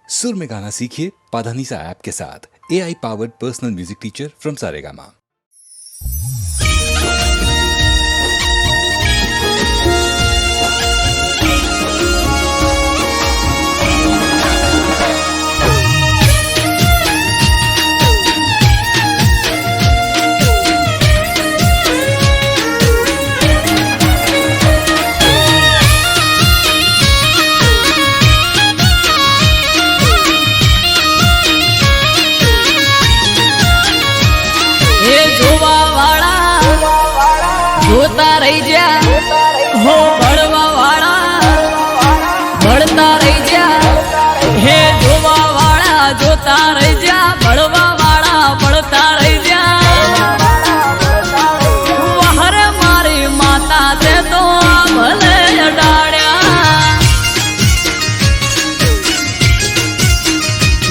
सुर में गाना सीखिए पाधानीसा ऐप के साथ। AI powered personal music teacher from Saregama. જોતા રહી જા હો ભણવા વાળા ભણતા રહી જા હે જોવા વાળા જોતા રહી જા ભણવા વાળા ભણતા રહી જા વહરે મારી માતા તે તો ભલે અડાડ્યા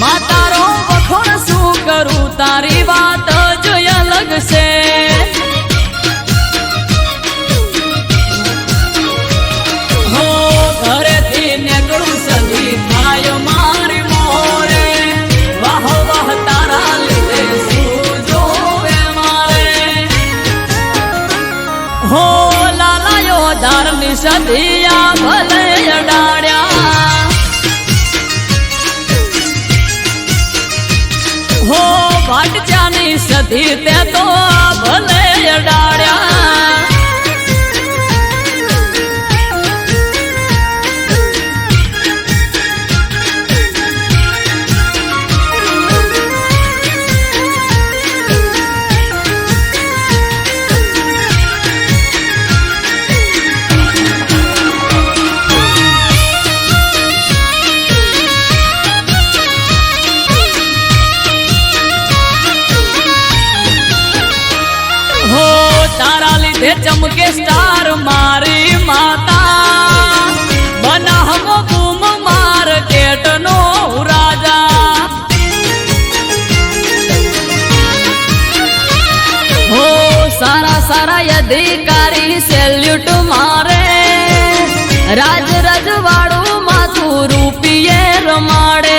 માતારો વખોણ શું કરું તારી વાત જ અલગ છે સદિયા ભલે અડાડ્યા હો ભાટચાની સદી તે તો ભલે અડાડ્યા चमके स्टार मारी माता बना हम बूम मार्केट नो राजा हो सारा सारा अधिकारी सेल्यूट मारे राज रजवाड़ू माथू रूपिये रमाड़े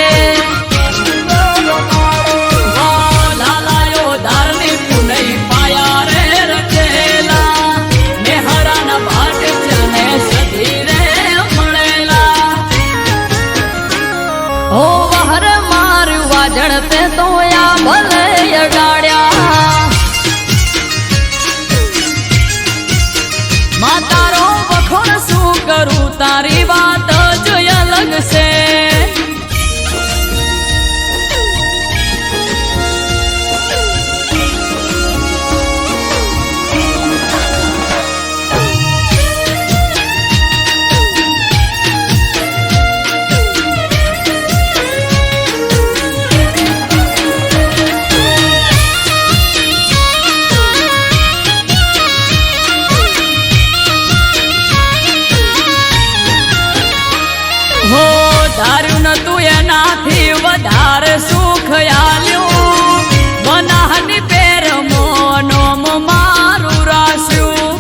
જણતે તો યા ભલે અડાડ્યા માતારો વખોણ શું કરું તારી વાત જ અલગ છે ધાર્યું નતું એનાથી વધારે સુખ આલ્યું બનાહની પેર મોનોમ મારું રાસ્યું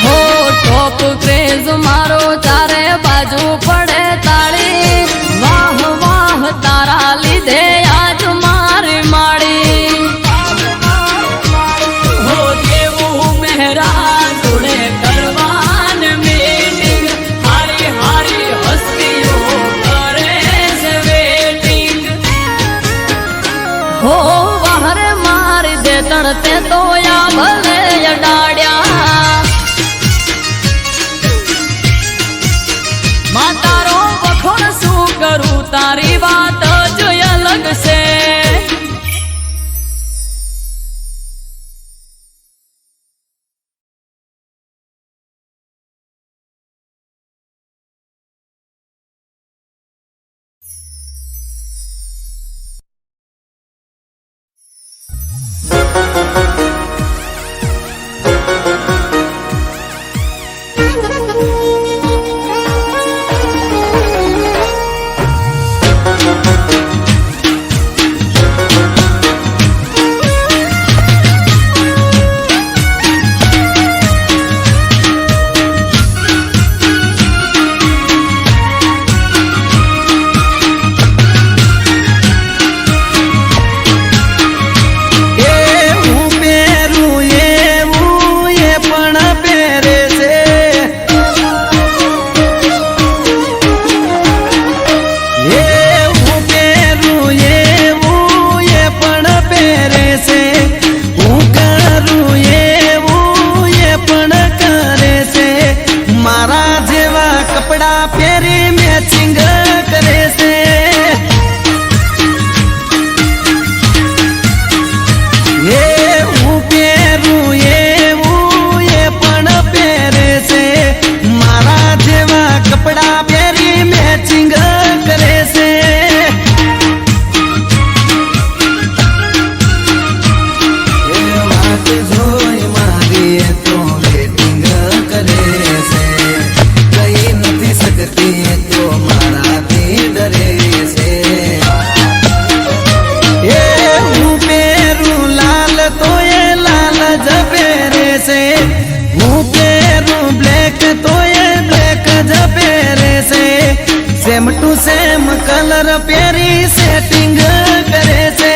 હો ટોપ ક્રેઝ મારો ચારે બાજુ પડે તાળી વાહ વાહ તારા લીધે આજ મારી માળી હો દેવું મહેરા જોડે કરવા हो वहरे मारी दे तड़ते तो या भले अडाड्या मातारो वखोण शू करूं तारी बात जो अलग से પહેરી મેચિંગ કરે છે એ હું પહેરું એવું એ પણ પહેરે છે મારા જેવા કપડા પહેરી મેચિંગ કરે છે સેમ ટુ સેમ કલર પહેરી સેટિંગ કરે છે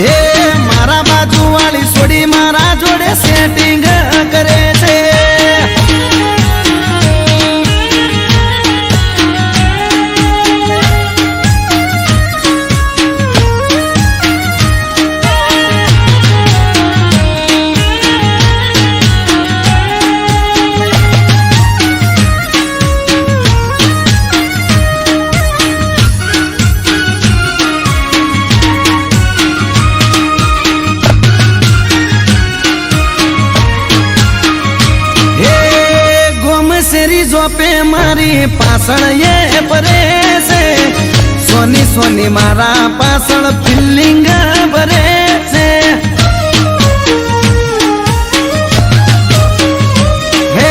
હે મારા બાજુ વાળી છોડી મારા જોડે સેટિંગ કરે છે જોપે મારી પાછળ એ ભરે છે સોની સોની મારા પાછળ ફિલિંગ ભરે છે હે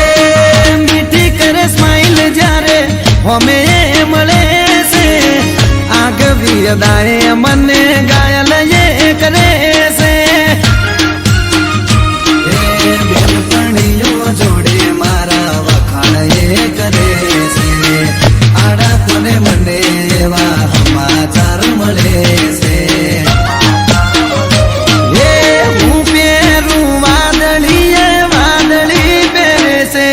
મીઠી કરે સ્માઈલ જ્યારે હોમે મળે છે આગવી અદાએ મને ગાયલ એ કરે છે જોડે મારા કરે છે આડા કોને મને એવા સમાચાર મળે છે એ હું પહેરું વાદળી પહેરે છે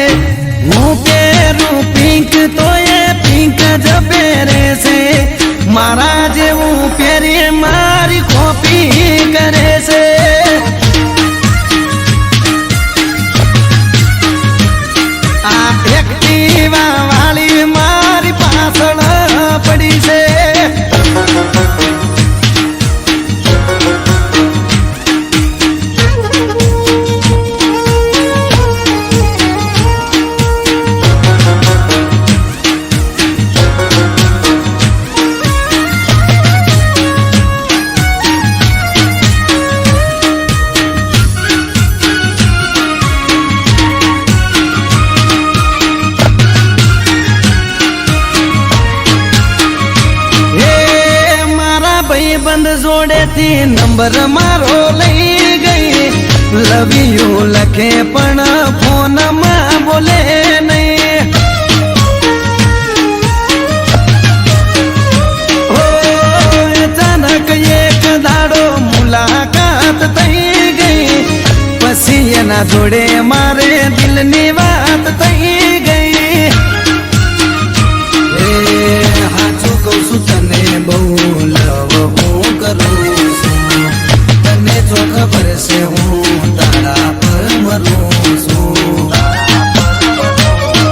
હું પહેરું પિંક તો એ પિંક જ પહેરે છે મારા જેવું પહેરી મારી કોપી કરે છે વાળી મારી પાછળ પડી છે બંધ જોડેથી નંબર મારો લઈ ગઈ લવ યુ લખે પણ ફોનમાં બોલે નહીં અચાનક એક દાડો મુલાકાત થઈ ગઈ પછી એના જોડે મારે દિલની વાત થઈ ગઈ હાચું કહું છું તને બહુ લવ હું કરું છું તને જો ખબર છે હું તારા પર મરું છું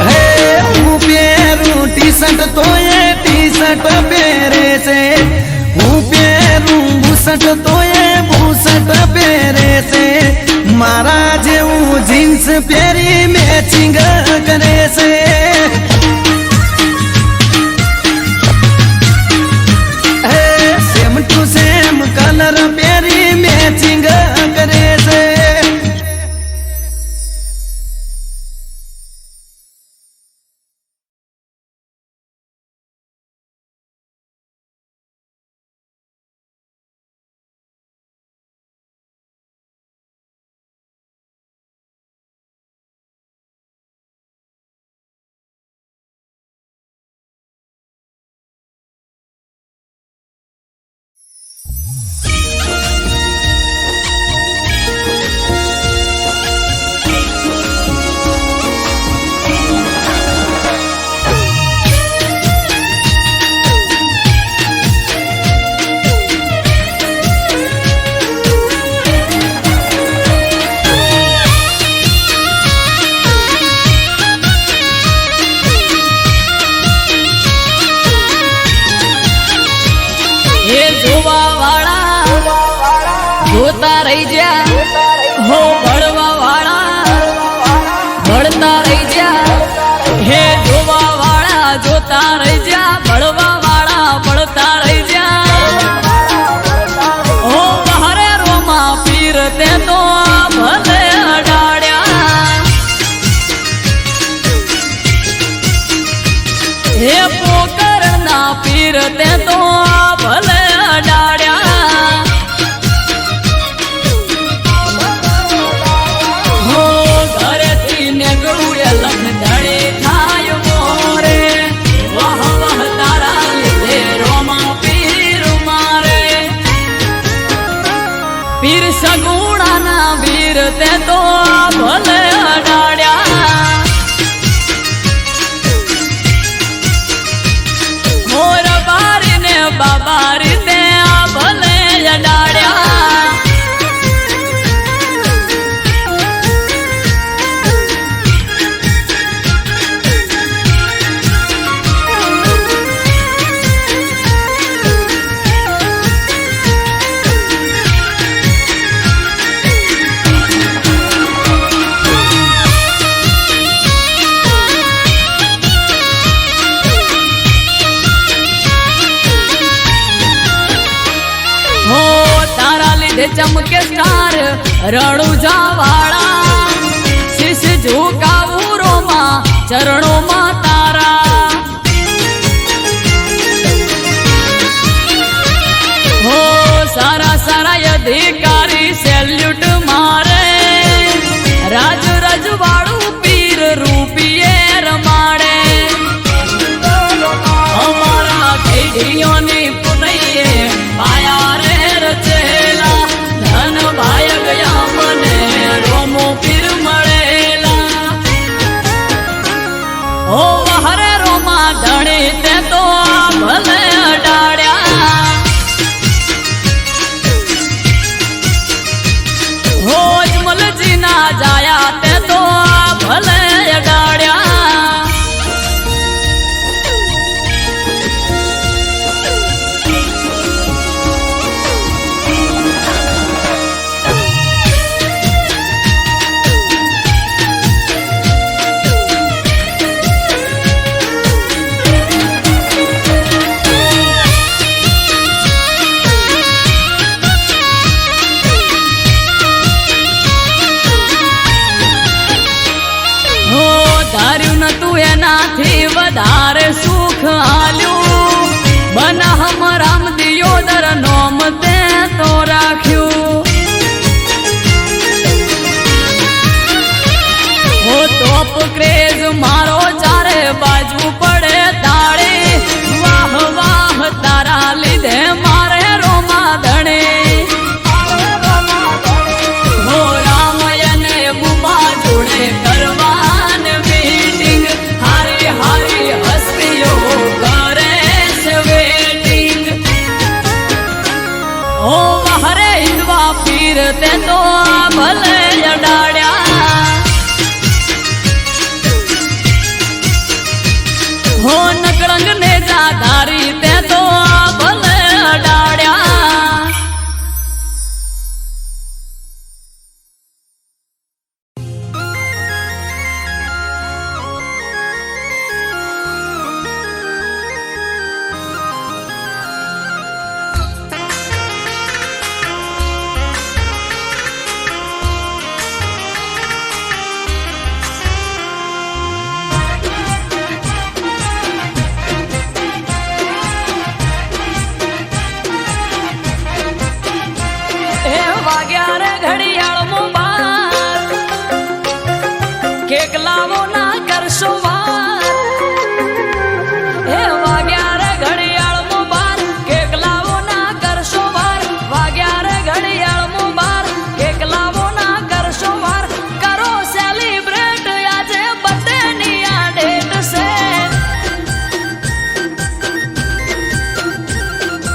હે હું પહેરું ટી શર્ટ તો એ ટી શર્ટ પહેરે છે હું પહેરું બુશર્ટ તો એ બુશર્ટ પહેરે છે મારા જેવું જીન્સ પહેરી મેચિંગ કરે છે જોતા રહી જા હો ભળવા વાળા ભળતા રહી જા હે જોવા વાળા જોતા રહી જા ભળવા વાળા ભળતા રહી જા હો બહારે રોમા પીર તે તો ભલે અડાડ્યા હે પોકર ના પીર તે તો ભલે અડાડ્યા હો ઘરેથી નીકળું એ લખધડે થાય મોરે વાહ વાહ તારા લીધે રોમા પીર મારે પીર સગુણાના વીર તે તો ભલે અડાડ્યા મોર બારી ને બાબારી તે ભલે અડાડ્યા હો તારા લીધે ચમકે સ્ટાર રણુજા વાળા શીશ ઝુકાવું રોમા ચરણોમાં તારા હો સારા સારા અધિકારી સેલ્યુટ મારે રાજ રજવાડું પીર રૂપિયે રમાડે અમારા ખેડીઓની પુનૈયે માયા રે રચેલા ધન ભાય ગયા મને રોમો પીર મળેલા ઓ હરે રોમા ધણી તે તો ભલે અડાડ્યા હો અજમલજી ના જાયા તે તો ભલે અડાડ્યા હો ધાર્યું નતું એનાથી વધારે સુખ આલ્યું બનાહમ રામ દિયોદર નોમ તે તો રાખ્યું હો તોપ ક્રેઝ મારો ચારે બાજુ પડે તાળે વાહ વાહ તારા લીધે મારે રોમા ધણે હો રામયને બુમા જોડે કરવાન મીટિંગ હારી હારી હસ્તીઓ કરે છે વેટિંગ ઓ હરે હિંદવા પીર તે તો ભલે અડાડ્યા હો નકળંગ ને જાધારી તે તો ભલે અડાડ્યા હે વાગ્યા રે ઘડિયાળમાં બાર કેક લાવો ના કરશો વાર હે વાગ્યા રે ઘડિયાળમાં બાર કેક લાવો ના કરશો વાર વાગ્યા રે ઘડિયાળમાં બાર કેક લાવો ના કરશો વાર કરો સેલિબ્રેટ આજે બર્થડે ની આ ડેટ છે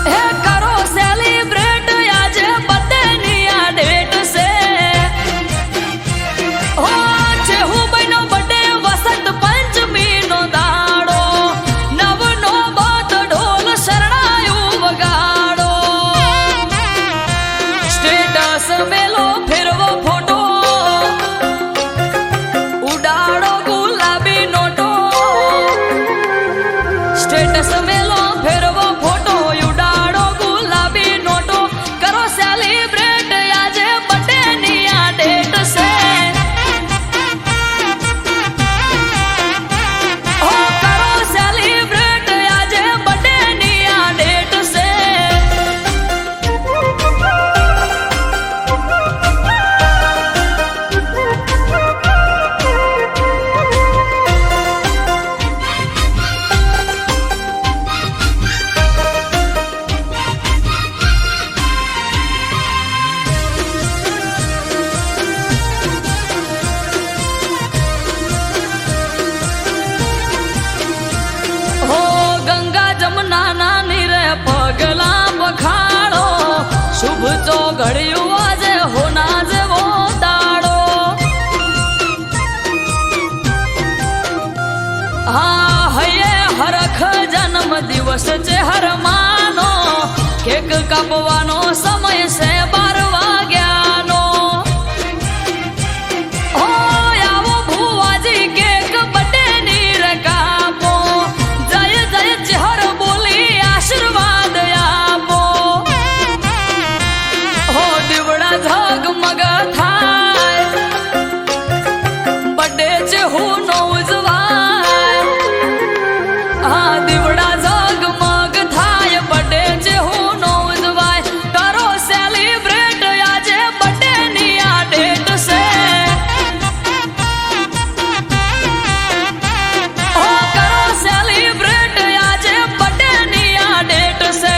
હે કરો સેલિબ્રેટ આજે બર્થડે ની આ ડેટ છે હો છે હું બનો બર્થડે હા હૈયે હરખ જન્મ દિવસ છે હર માનો કેક કાપવાનો સમય છે 12 વાગ્યાનો હો આવો ભુવાજી કેક બર્થડે ની રકાપો જય જય ચહર બોલી આશીર્વાદ આપો હો દીવડા ઝગમગ થાય બર્થડે છે હું નો ઉજવાય હા દીવડા ઝગમગ થાય બર્થડે છે હું નો ઉજવાય કરો સેલિબ્રેટ આજે બર્થડે ની આ ડેટ છે ઓ કરો સેલિબ્રેટ આજે બર્થડે ની આ ડેટ છે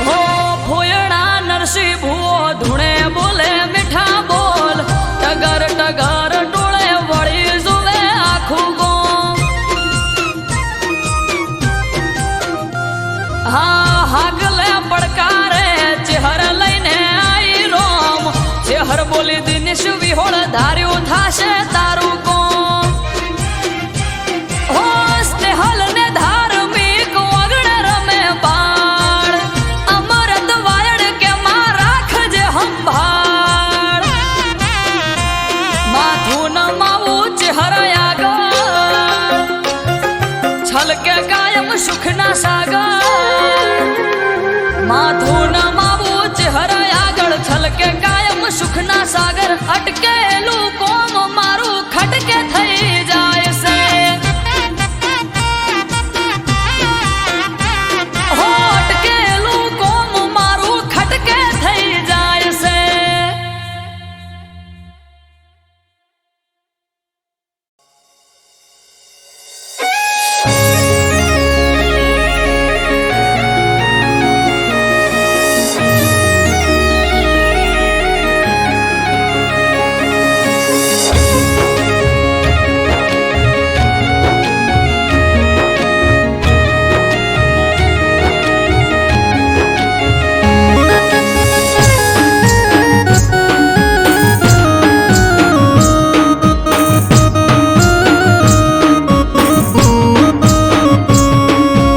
હો ફોયણા નરસિંહ ભુવો ધૂણે બોલે મીઠા બોલ ટગર ટગર ટોળે વળી જુએ આખું ગોમ હા હાગલે પડકારે ચહેર લઈને આઈ રોમ ચહેર બોલી દિનેશ વિહોળ ધાર્યું થાશે તારું કોમ હો સ્નેહલ ને ધાર્મિક વગણ રમે બાળ અમરત વાયડ કે માં રાખજે સંભાળ માથું નમાવું ચહેર આગળ છલકે કાયમ સુખના સાગર માથું નમાવું ચહેર આગળ છલકે કાયમ સુખના સાગર અટકેલું કોમ મારું ખટકે થઈ જાય છે હો અટકેલું કોમ મારું ખટકે થઈ જાય છે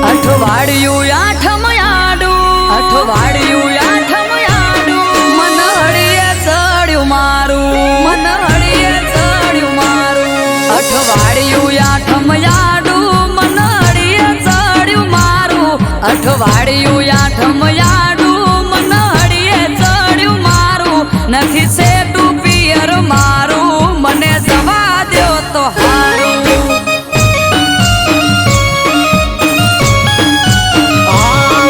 અઠવાડિયું આઠમ આડું અઠવાડિયું આઠમ આડું મન હળીએ ચડ્યું મારું મન હળીએ ચડ્યું મારું અઠવાડિયું આઠમ આડું મન હળીએ ચડ્યું મારું અઠવાડિયું આઠમ આડું મન હળીએ ચડ્યું મારું નથી સેટું પિયર મારું મને જવા દ્યો તો હારું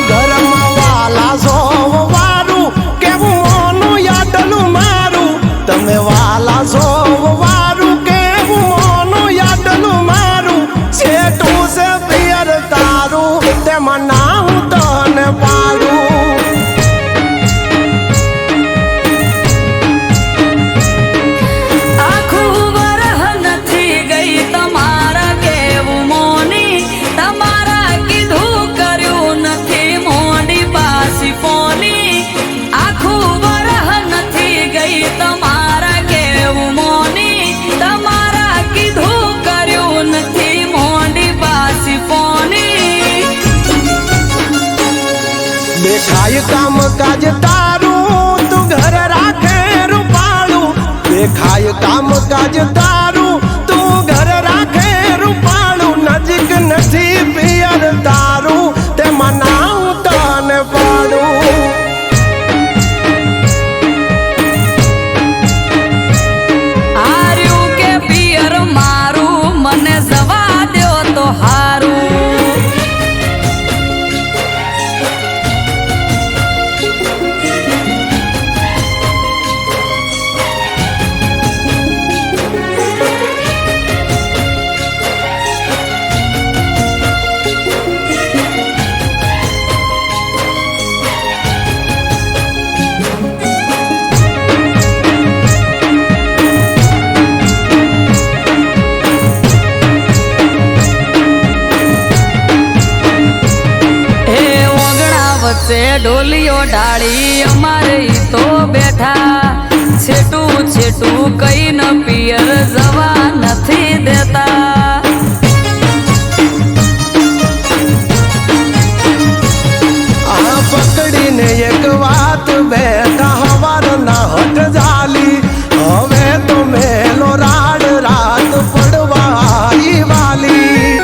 ઘરમાં વાલા સોમવારું કેવું મોનું યાદનું મારું તમે વાલા સોમવારું કેવું મોનું યાદનું મારું સેટું છે પિયર તારું તેમાં ના હું તને પાડું આખું વરહ નથી ગઈ તમારા કેવું મોની તમારા કીધું કર્યું નથી મોડી પાસી ફોની આખું વરહ નથી ગઈ તમારા કેવું મોની તમારા કીધું કર્યું નથી મોડી પાસી ફોની દેખાય કામ કાજ તારું તું ઘર રાખે રૂપાળું દેખાય કામ કાજ તારું તું ઘર રાખે રૂપાળું નજીક નથી પિયર તારું તેમાં ના હું તને પાડું આર્યું કે પિયર મારું મને જવા દ્યો તો હારું છે ઢોલીઓ ડાળી અમારે ઈ તો બેઠા છેટું છેટું કઈ ન પિયર જવા નથી દેતા આ પકડીને એક વાત બેઠા હવાર ના હટ જાલી હવે તો મેલો રાડ રાત પડવા આવી વાલી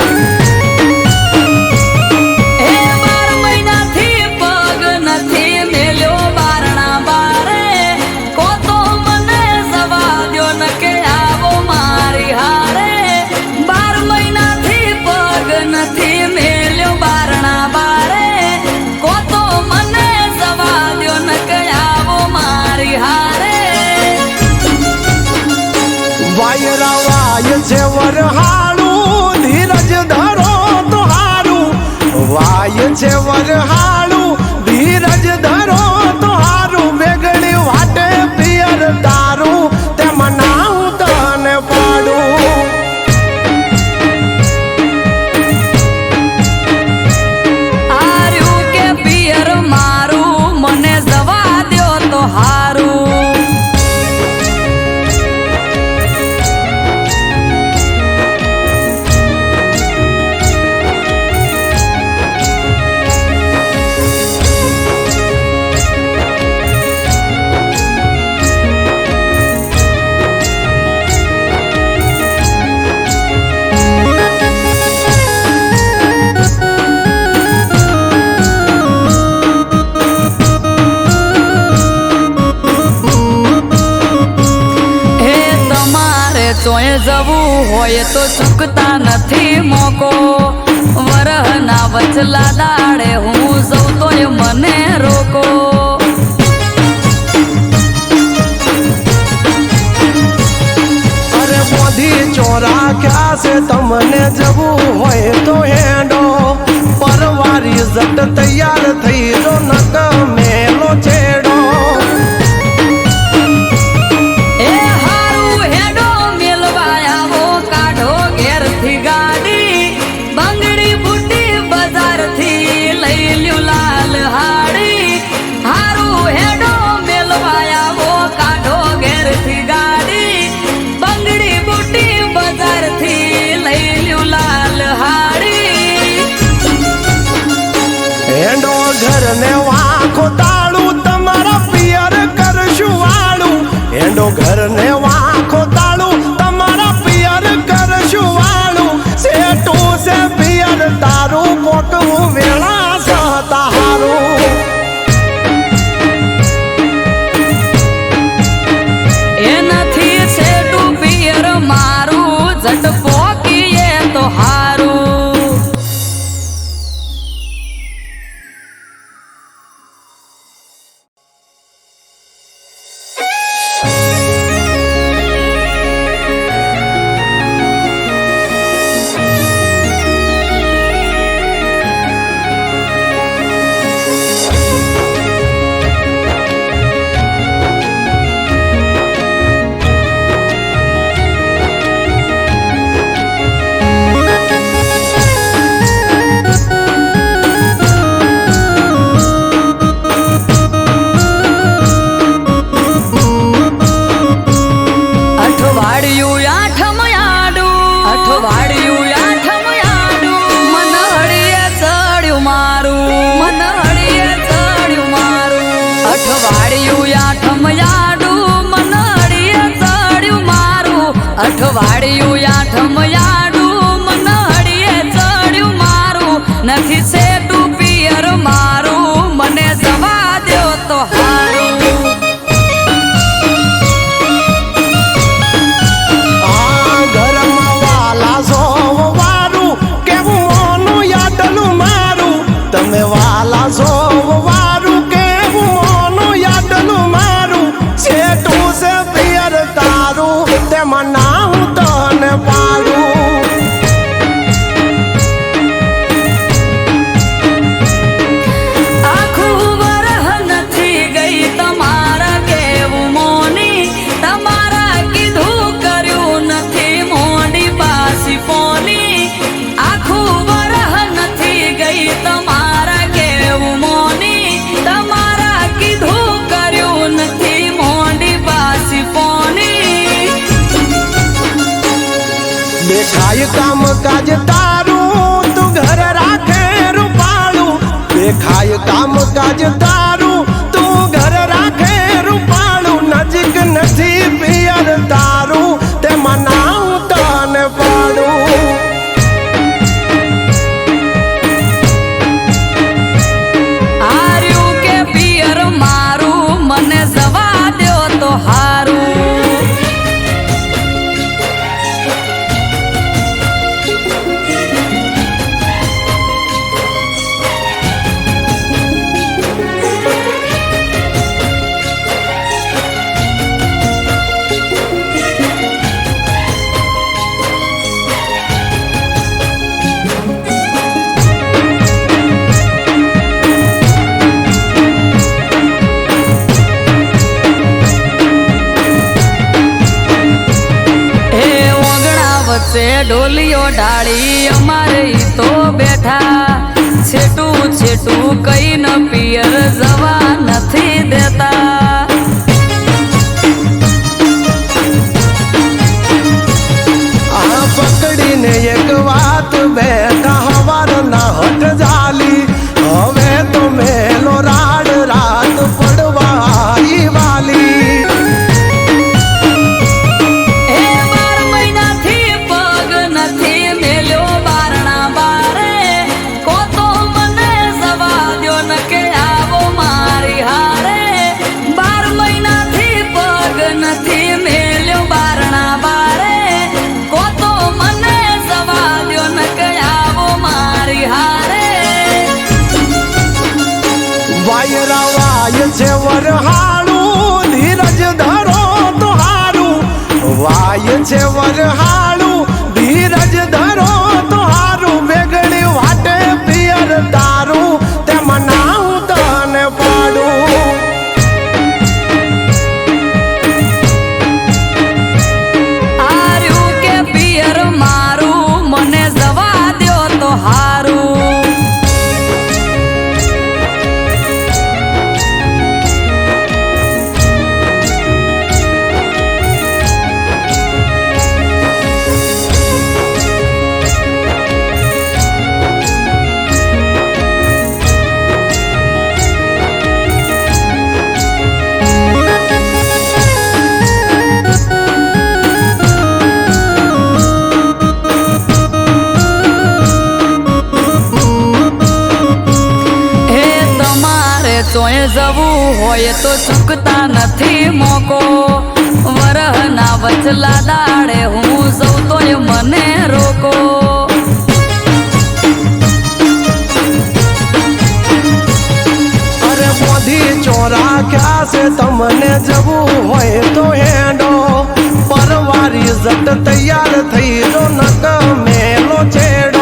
હે 12 મહિનાથી પગ નથી મેલ્યો બારણા બારે કો તો મને જવા દ્યો ન કે આવો મારી હારે 12 મહિનાથી પગ નથી મેલ્યો બારણા બારે કો તો મને જવા દ્યો ન કે આવો મારી હારે વાયરા વાય છે વરહાળું ધીરજ ધરો તો હારું વાય છે વરહાળું ધીરજ ધરો તો હારું વેગળી વાટે પિયર તારું તે મનાવું તને પાડું આર્યું કે પિયર મારું મને જવા દ્યો તો હારું ચોય જવું હોય તો ચૂકતા નથી મોકો વરહના વચલા દાડે હું જઉં તોય મને રોકો અરે બોધી ચોરા ક્યાં છે તમને જવું હોય તો હેડો પરવારી જટ તૈયાર થઈ જો નક મેલો છેડો એ હારું હેડો મેલવા આવો કાઢો ઘેરથી ગાડી બંગડી બુટી બજારથી લઈ લ્યો લાલ હાડી હારું હેડો મેલવા આવો કાઢો ઘેરથી ગાડી બંગડી બુટી બજારથી લઈ લ્યો લાલ હાડી હેડો કાજ તારું તું ઘર રાખે રૂપાળું દેખાય કામ કાજ તારું તું ઘર રાખે રૂપાળું નજીક નથી પિયર તારું તે મનાવું તને પાડું હાર્યું કે પિયર મારું મને જવા દ્યો તો હારું વચ્ચે ડોલીઓ ડાળી અમારે ઈ તો બેઠા છેટું છેટું કઈ ન પિયર જવા નથી દેતા આ પકડીને એક વાત બેઠા હવાર ના હટ જાલી હવે તો મેલો રાડ રાત પડવા આવી વાલી વાયરા છે વરહાળું ધીરજ ધરો તો હારું વાય છે વરહાળું ધીરજ ધરો તો હારું વેગળી વાટે પિયર તારું તે મનાવું તને પાડું હાર્યું કે પિયર મારું મને જવા દ્યો તો હારું ચોય જવું હોય તો ચૂકતા નથી મોકો વરહના વચલા દાડે હું જઉં તોય મને રોકો અરે મોધી ચોરા ક્યાં છે તમને જવું હોય તો હેડો પરવારી જટ તૈયાર થઈ જો નક મેલો છેડો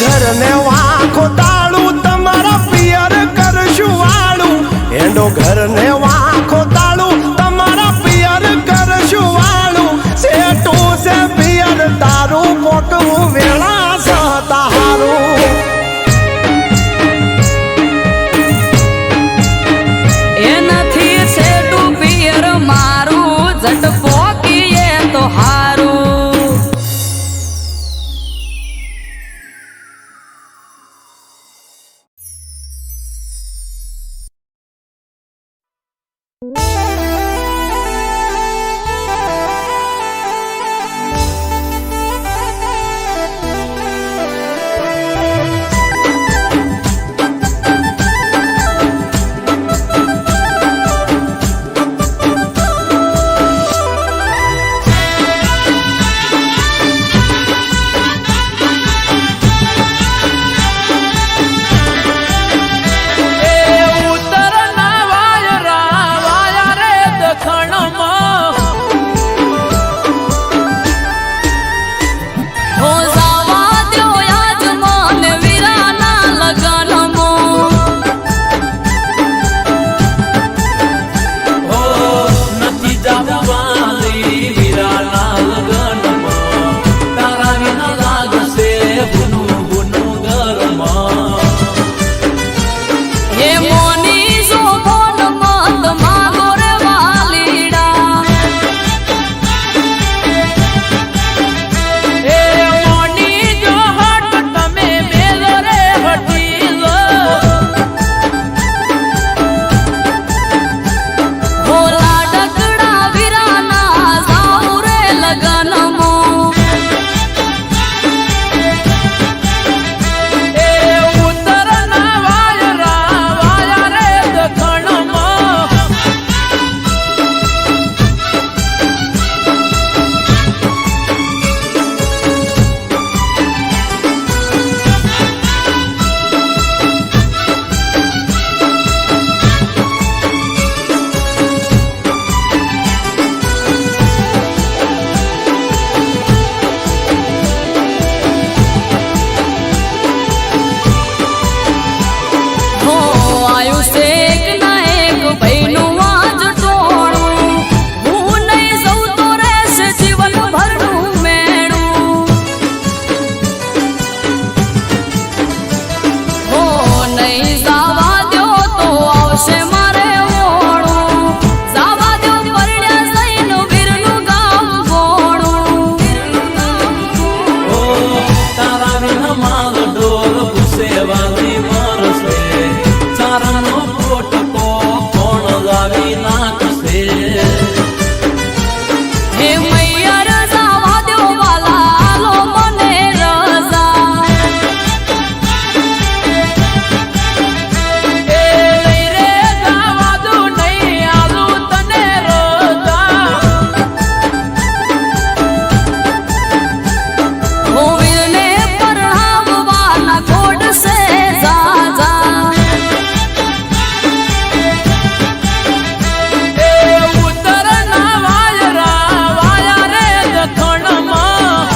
ઘર ને વા પોટકો કોણ લાવી નાખશે હે મૈયર જવા દો વાલા આલો મને રજા એ લઈ રે જવા દો નહીં આલું તને રજા ગોવિંદને પરણાવવાના ખોડશે જાજા એ ઉત્તરના વાયા રે દખણમાં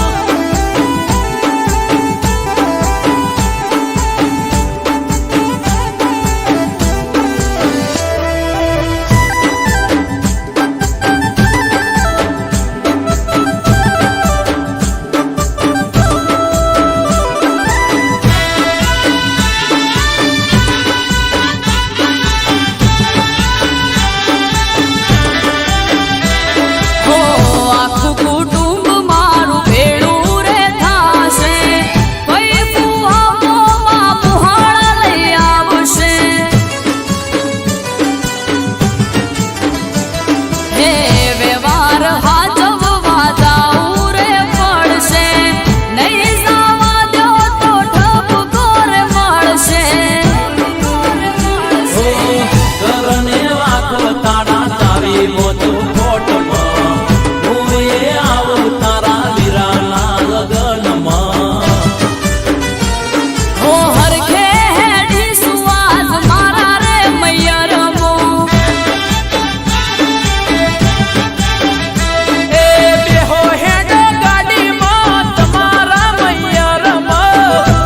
હો આખું કુટુંબ મારું ભેળું રે થાશે કઈ ફુહામાં પુહાણા લઈ આવશે હે વ્યવહાર હાચવવા જાવું રે પડશે નહીં જવા દો તો ઠપકો રે મળશે કરને વાકો તારા તારી મોતું પોટમાં હું એ આવું તારા વીરાના લગનમાં હો હરખે હેડી સુવાસ મારા રે મૈયરમો એ બેહો હેડ ગાડીમાં તમારા મૈયરમાં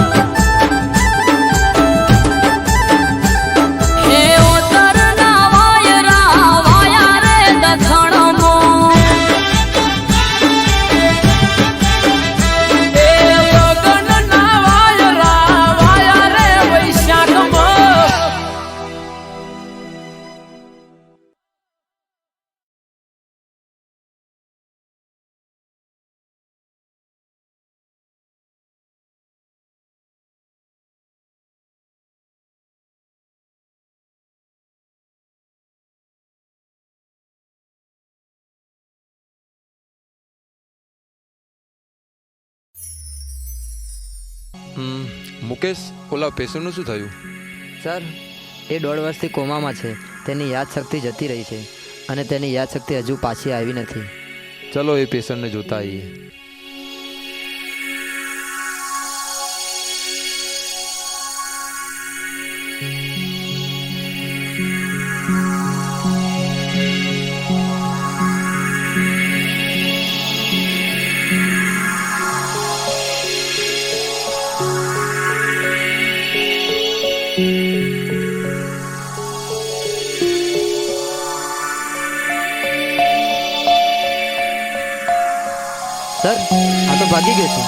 હે ઉત્તરના વાયા રે દખણમો એ લગનના વાયા રે વૈશાખમાં મુકેશ ઓલા પેશન્ટનું શું થયું? સર એ 1.5 વર્ષથી કોમામાં છે. તેની યાદશક્તિ જતી રહી છે અને તેની યાદશક્તિ હજુ પાછી આવી નથી. ચલો એ પેશન્ટને જોતા આવીએ. સર આ તો ભાગી ગયો છે.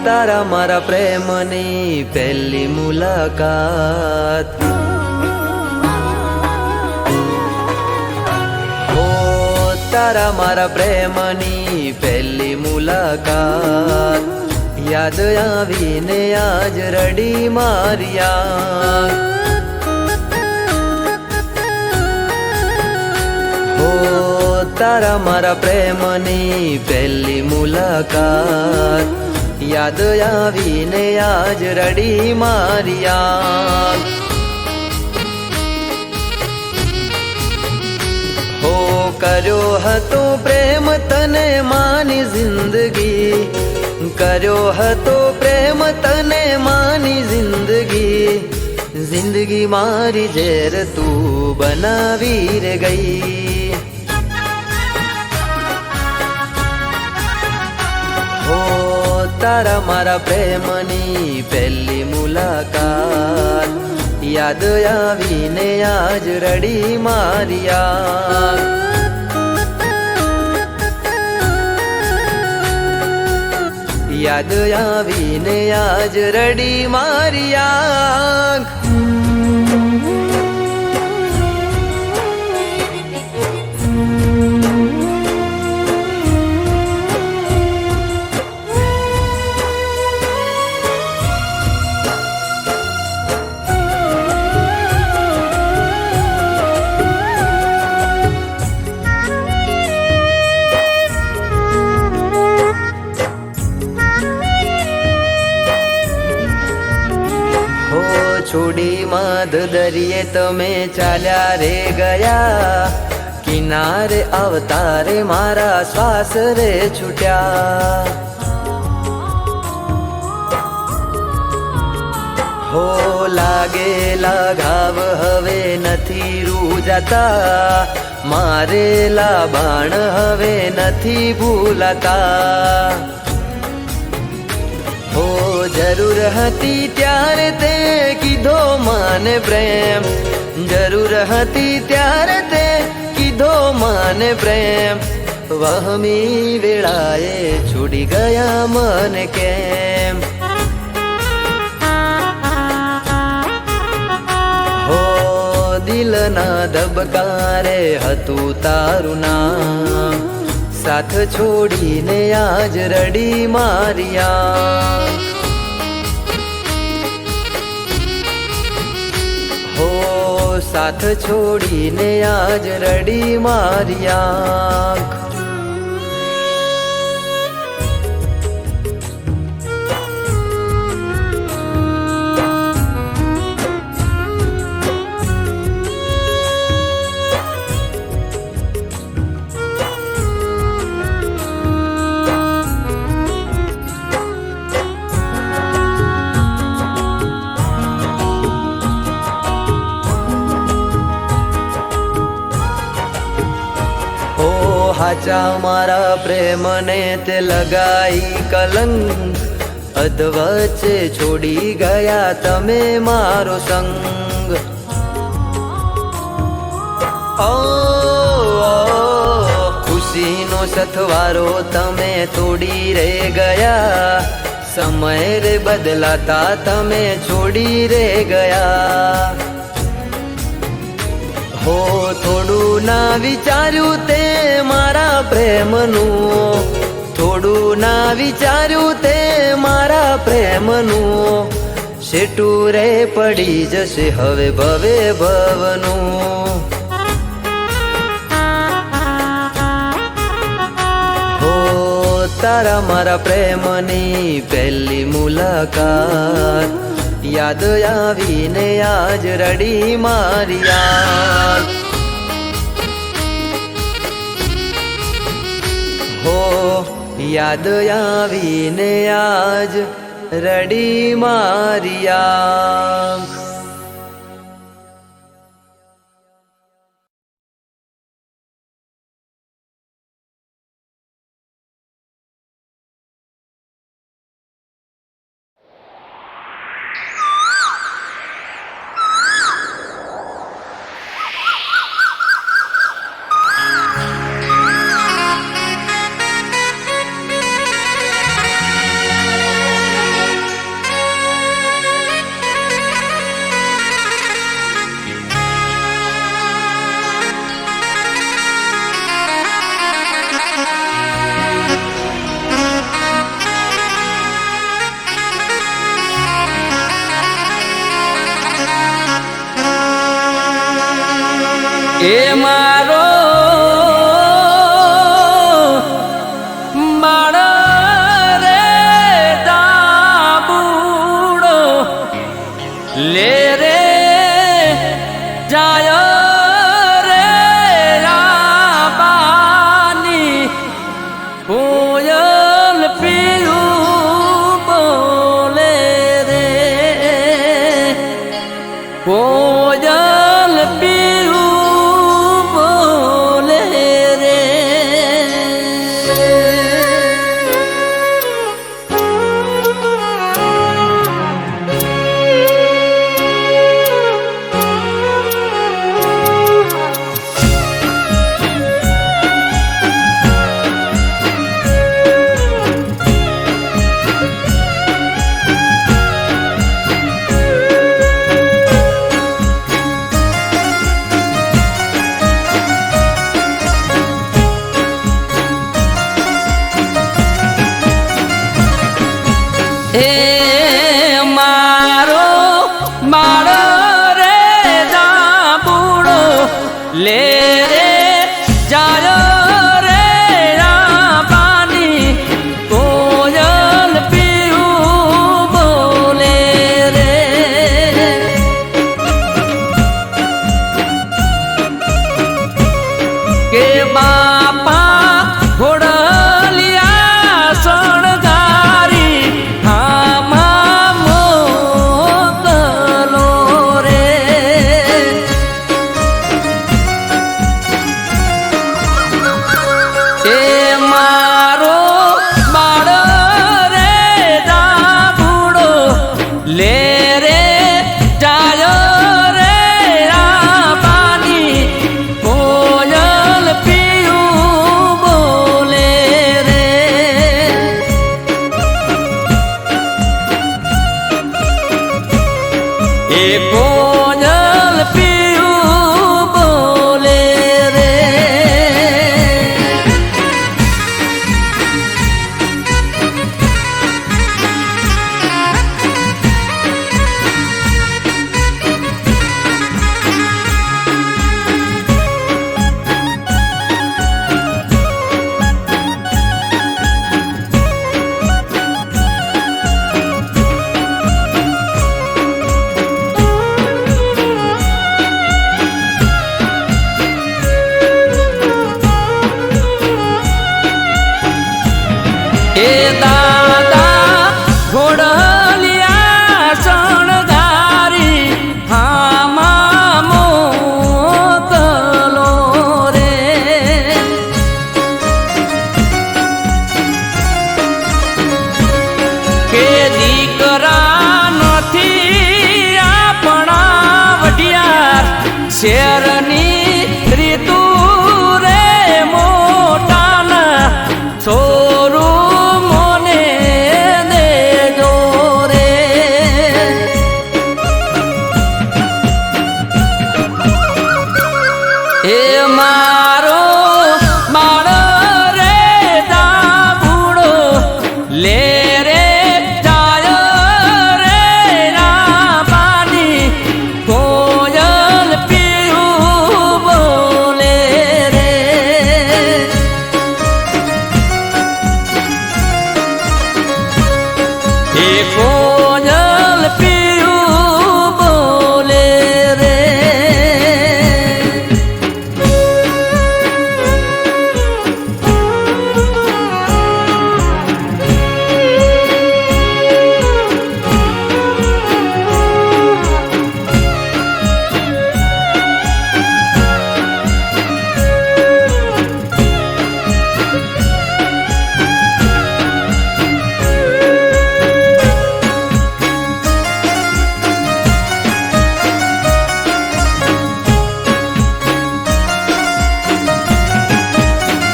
તારા મારા પ્રેમની પહેલી મુલાકાત હો તારા મારા પ્રેમની પહેલી મુલાકાત યાદ આવીને આજ રડી મારિયા હો તારા મારા પ્રેમની પહેલી મુલાકાત યાદ આવીને આજ રડી મારિયા હો કર્યો હતો પ્રેમ તને માની જિંદગી કર્યો હતો પ્રેમ તને માની જિંદગી જિંદગી મારી ઝેર તું બનાવી રે ગઈ હો તારા મારા પ્રેમની પહેલી મુલાકાત યાદ આવીને આજ રડી મારી આંખ. યાદ આવીને આજ રડી મારી આંખ. છોડી માધ દરિયે તમે ચાલ્યા રે ગયા, કિનારે અવતારે મારા શ્વાસ રે છૂટ્યા. હો લાગેલા ઘાવ હવે નથી રૂજાતા, મારેલા બાણ હવે નથી ભૂલાતા. હો જરૂર હતી ત્યારે તે કીધો મને પ્રેમ, જરૂર હતી ત્યારે તે કીધો મને પ્રેમ, વહમી વેળાએ છોડી ગયા મને કેમ. હો દિલના ધબકારે હતું તારું નામ, સાથ છોડીને આજ રડી મારી આંખ. હો સાથ છોડીને આજ રડી મારી આંખ. હાચા મારા પ્રેમને તે લગાઈ કલંક, અધવચ્ચે છોડી ગયા તમે મારો સંગ. ઓ ખુશીનો સથવારો તમે તોડી રે ગયા, સમય રે બદલાતા તમે છોડી રે ગયા. હો થોડું ના વિચાર્યું તે મારા પ્રેમનું, થોડું ના વિચાર્યું તે મારા પ્રેમનું, શેટું રે પડી જશે હવે ભવે ભવનું. હો તારા મારા પ્રેમની પહેલી મુલાકાત યાદ આવીને આજ રડી મારી આંખ. હો યાદ આવીને આજ રડી મારી આંખ. એ મારો બાળ રે દાબુડો લે રે જાય રે રાબાની કોયલ પીયું બોલે રે કોયલ પીયું કોયલ પીયું બોલે રે એ દાદા ઘોડલિયા શણગારી હામાં મોકલો રે કે દીકરા નથી આપણા વઢિયાર શેરની રીતુ રે મોટાના છોરું મોને દેજો રે એ મારો બાળ રે દાબુડો લે રે જાય રે રાબાની કોયલ પીયું બોલે રે એ કોયલ પીયું બોલે રે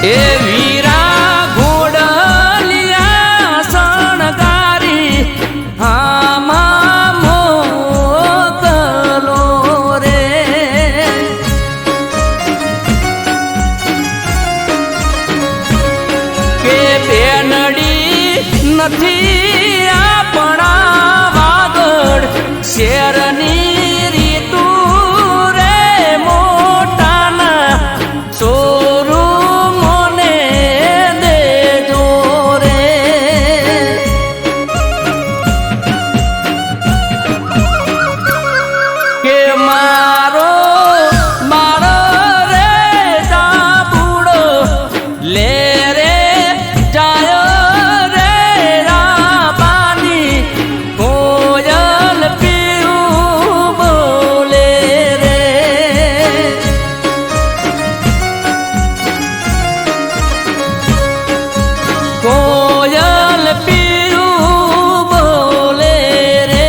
એ વીરા ઘોડલિયા શણગારી હામાં મોકલો રે કે બેનડી નથી આપણા વાગડ શેરની રીતુ રે મોટાના સોરું મોને દેજો રે કે મારો મારો રે દાબુડો લે રે જાય રે રાબાની કોયલ પીયું બોલે રે કોયલ પીયું બોલે રે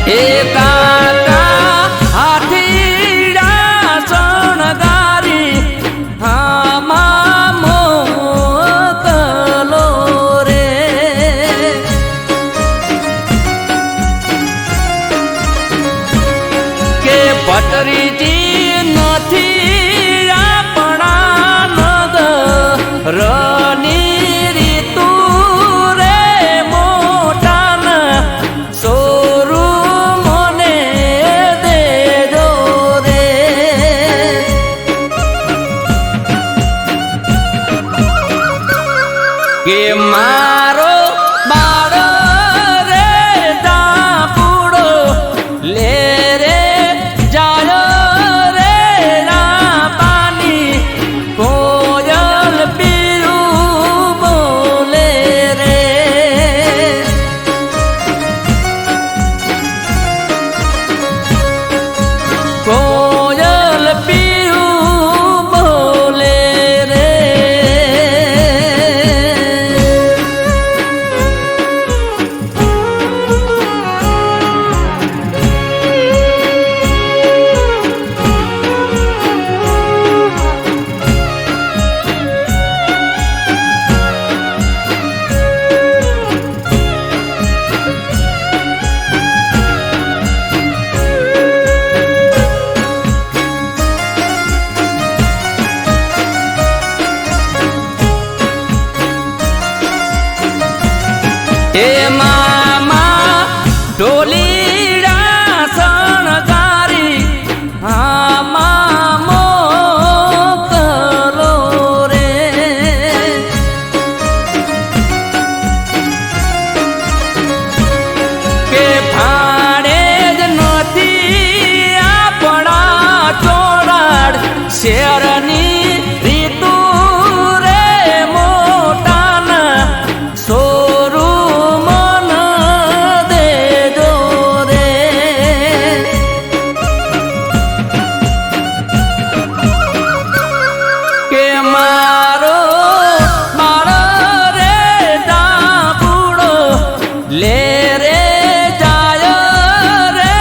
એ કાકા હાથીડા શણગારી હામાં મોકલો રે કે ભટરીજી નથી આપણા નગરની રીતુ રે મોટાના સોરું મોને દેજો રે કે મારો બાળ રે દાબુડો લે રે જાય એ મામા ઢોલીડા શણગારી આમાં મોકલો રે કે ભાડે જ નથી આપણા ચોરાડ શેરની રીતુ રે મોટાના શોરૂમ દેજો રે કે મારો મારો રે ડાબુડો લે રે જાય રે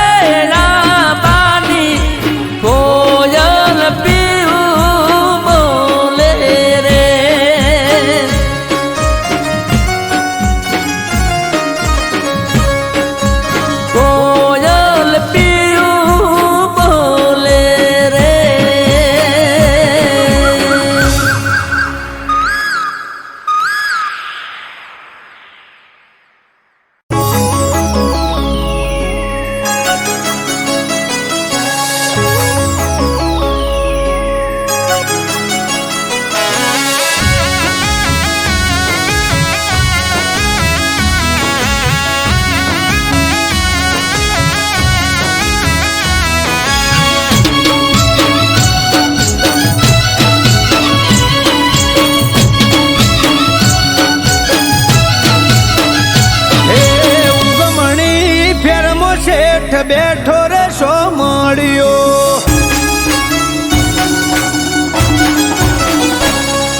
રાબાની કોયલ પીવું બોલે રે કોયલ પીવું બોલે રે હે ઉગમણી ફેરમો શેઠ બેઠો રે સોમળિયો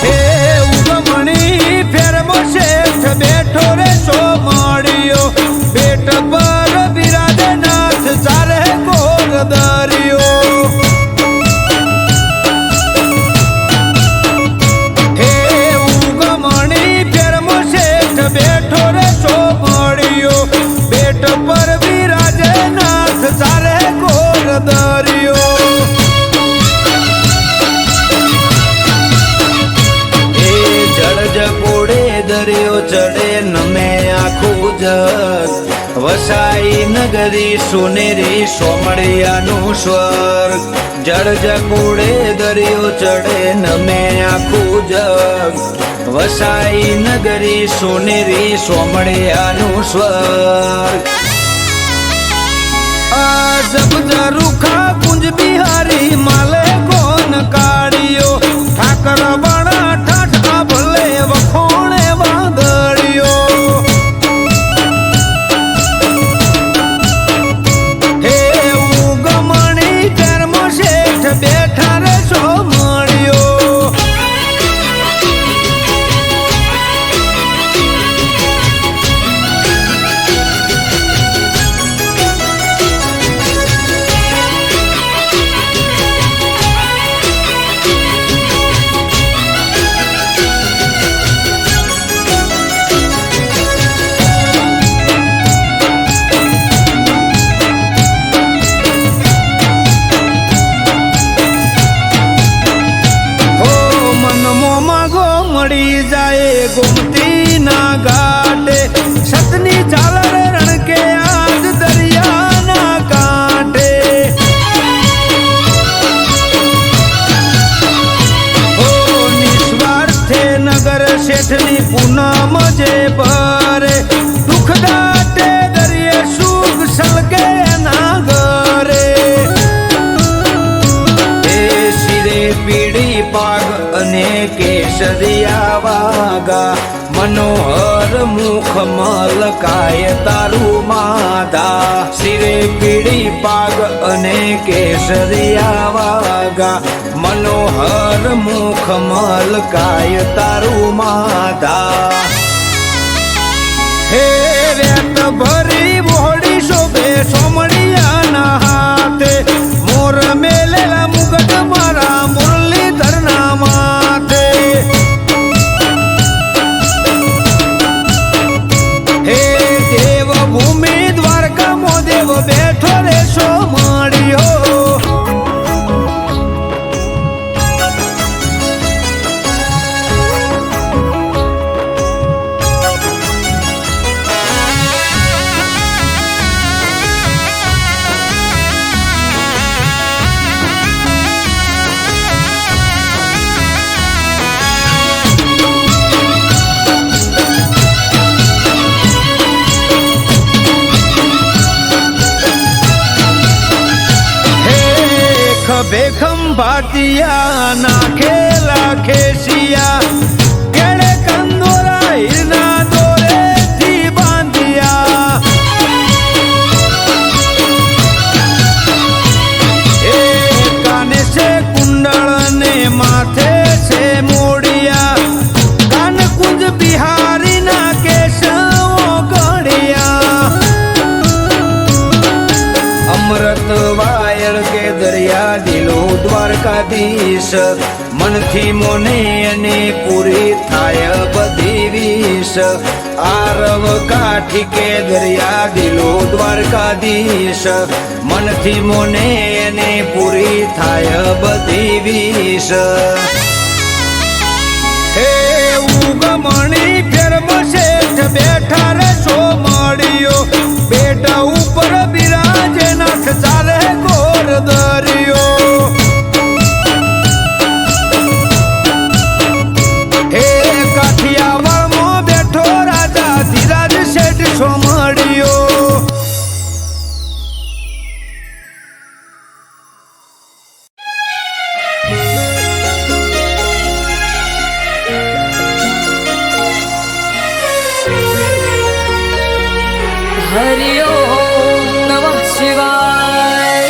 હે ઉગમણી ફેરમો શેઠ બેઠો રે સોમળિયો બેટ પર બિરાજે નાથ ચારે કોર દરિયો હે ઉગમણી ફેરમો શેઠ બેઠો રે સોમળિયો બેટ પર બિરાજે નાથ ચારે કોર દરિયો એ જળજ કોડે દરિયો ચડે નમે આખું જગ વસાઈ નગરી સોનેરી સોમળિયાનું સ્વર્ગ જળજ કોડે દરિયો ચડે નમે આખું જગ વસાઈ નગરી સોનેરી સોમળિયાનું સ્વર્ગ અજબ રૂખા કુંજ બિહારી માલે કોન કાઢ્યો ઠાકર બણા ઠાઠા ભલે વખોણે વાદળ્યો હે ઉગમણી કર્મ શેઠ બેઠા રે સોમળિયો હો મનમો માગો મળી જાય ગોમતી ના ઘાટે સતની ઝાલર રણકે આજ દરિયાના કાંઠે હો નિસ્વાર્થે નગર શેઠની પૂનમ જે ભરે દુઃખ દાટે દરિયે સુખ સલકે ના ઘરે એ શિરે પીળી પાગ અને કેસરિયા વાગા મનોહર મુખ મલકાય તારું માધા શિરે પીળી પાગ અને કેસરિયા વાગા મનોહર મુખ મલકાય તારું માધા હે રેત ભરી વોડી શોભે સોમળિયાના હાથે મોર મેલેલા મુગટ મારા મુરલીધરના માથે હે દેવભૂમિ દ્વારકા મો દેવ બેઠો રે સોમળિયો વેખમ ભાતિયા નાખેલા ખેસિયા કેળે કંદોરા હીરના દોરેથી બાંધ્યા એ કાને છે કુંડળ ને માથે છે મોડિયા કાન કુંજ બિહારી ના કેશવો ગણ્યા અમૃત વાયર કે દરિયા દિલો દ્વારકાધીશ મનથી મોને અને પૂરી થાય બધી વિશ આરવ કાઠી કે દરિયા દિલો દ્વારકાધીશ મનથી મોને અને પૂરી થાય બધી વિશ હે ઉગમણી ફેરમ શેઠ બેઠા રે સો મળ્યો બેટા ઉપર બિરાજે નાથ ચાલે ગોર દરિયો હે કાઠિયાવાડમાં બેઠો રાજા ધીરાજ શેઠ સો મળ્યો હરિ ઓમ નમઃ શિવાય.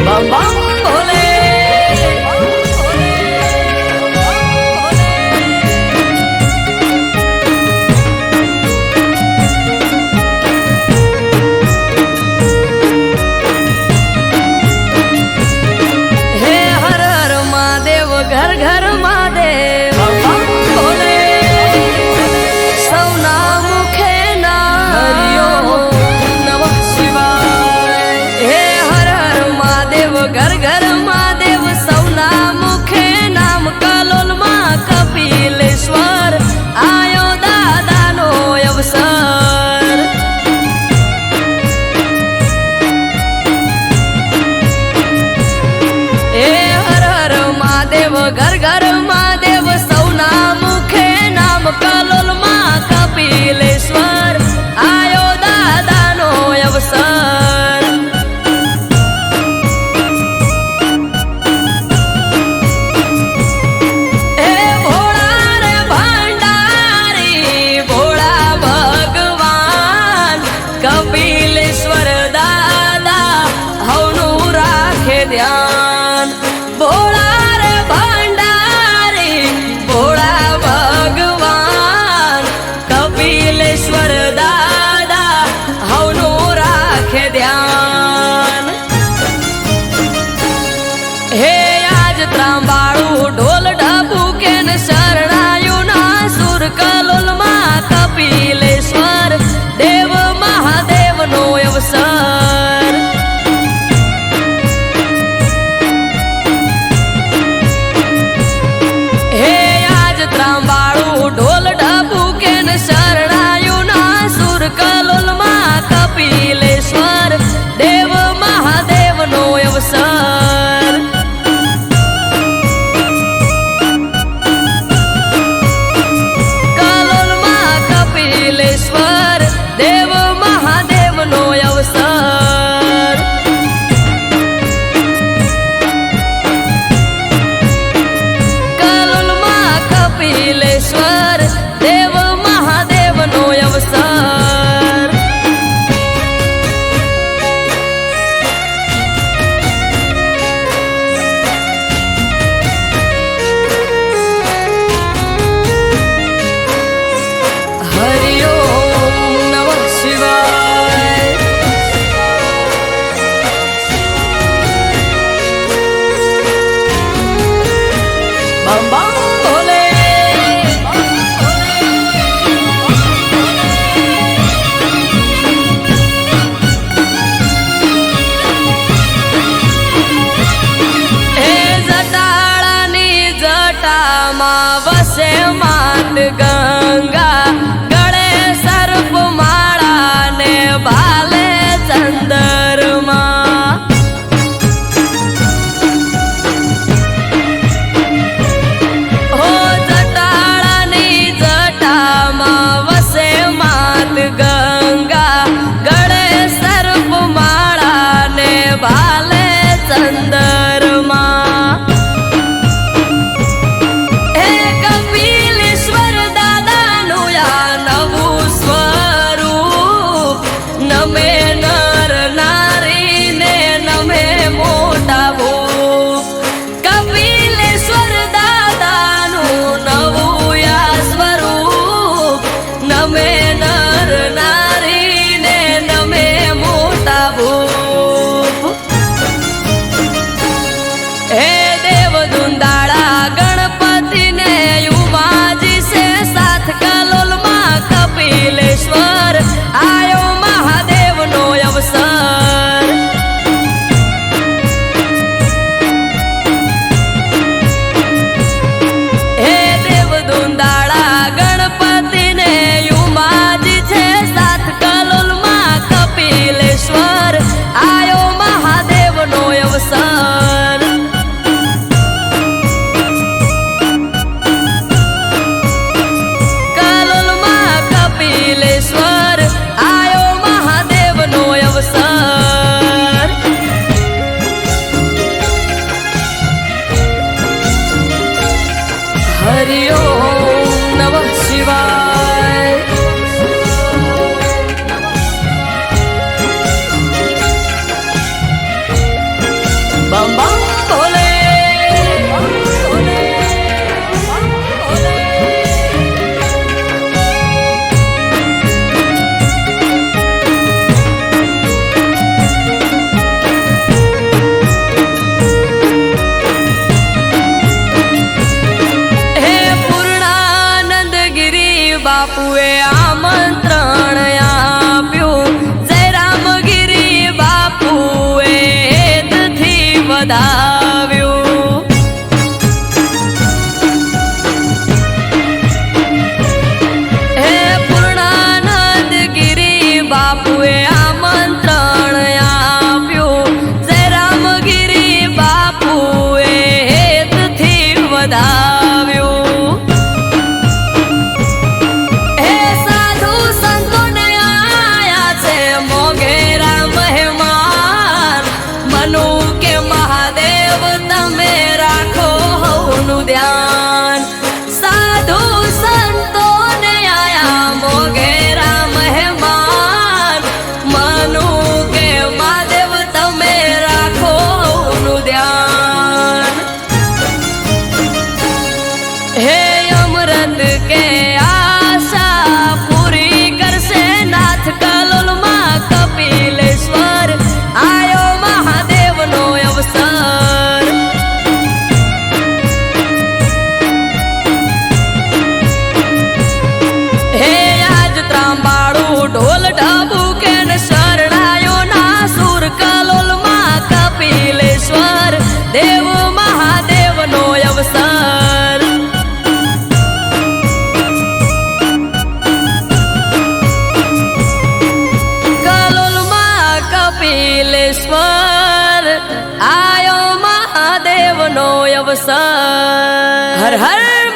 બમ બમ ભોલે. હે હર હર મહાદેવ ઘર ઘર મહાદેવ. બમ બમ ભોલે. સૌના મુખે નામ હરિ ઓમ નમઃ શિવાય. હે હર હર મહાદેવ ઘર ઘર મહાદેવ સૌના મુખે નામ કલોલમાં કપિલેશ્વર આયો દાદાનો અવસર. હે હર હર મહાદેવ ઘર ઘર મહાદેવ સૌના મુખે નામ કલોલમાં કપિલેશ્વર આયો દાદાનો અવસર. હે ભોળા રે ભંડારી ભોળા ભગવાન કપિલેશ્વર દાદા હવનું રાખે ધ્યાન. ભોળા રે ભંડારી ભોળા ભગવાન કપિલેશ્વર દાદા હવનું રાખે ધ્યાન. હે આજ ત્રાંબાળું ઢોલ ઢબુ કે ન શરણાયું ના સુર કલોલમાં કપિલેશ્વર દેવ મહાદેવનો અવસર. હે આજ ત્રાંબાળું ઢોલ ઢબુ કે ન શરણાયું ના સુર કલોલમાં કપિલેશ્વર દેવ મહાદેવનો અવસર. કલોલમાં કપિલેશ્વર દેવ મહાદેવનો અવસર. કલોલમાં કપિલેશ્વર દેવ મહાદેવનો અવસર. હરિ ઓમ નમઃ શિવાય. બમ બમ ભોલે. હે જટાળાની જટામાં વસે માત ગંગા ગળે સર્પ માળા ને ભાલે ચંદરમાં. હો જટાળાની જટામાં વસે માત ગંગા હરિ ઓમ નમઃ શિવાય. બમ બમ ભોલે, ભોલે, ભોલે. હે પૂર્ણાનંદ ગિરી બાપુએ આમંત્રણ આપ્યું. જય રામગીરી બાપુએ હેતથી વધાવ્યું. હે પૂર્ણાનંદ ગિરી બાપુએ આમંત્રણ આપ્યું. જય રામગીરી બાપુએ હેતથી વધાવ્યું. હે સાધુ સંતોને આયા છે મોઘેરા મહેમાન. મનુ કે મહાદેવ તમે રાખો હવનું ધ્યાન. સાધુ સંતોને આયા મોઘેરા મહેમાન. મનુ કે મહાદેવ તમે રાખો હવનું ધ્યાન. હે અમૃત કે આશા પૂરી કરશે નાથ કલોલમાં કપિલેશ્વર. આયો મહાદેવનો અવસર. હે આજ ત્રાંબાળું ઢોલ ઢબુકે ને શરણાયો ના સુર કલોલમાં કપિલેશ્વર. દેવ મહાદેવનો અવસર. કલોલમાં કપિલેશ્વર આયો મહાદેવનો અવસર. હર હર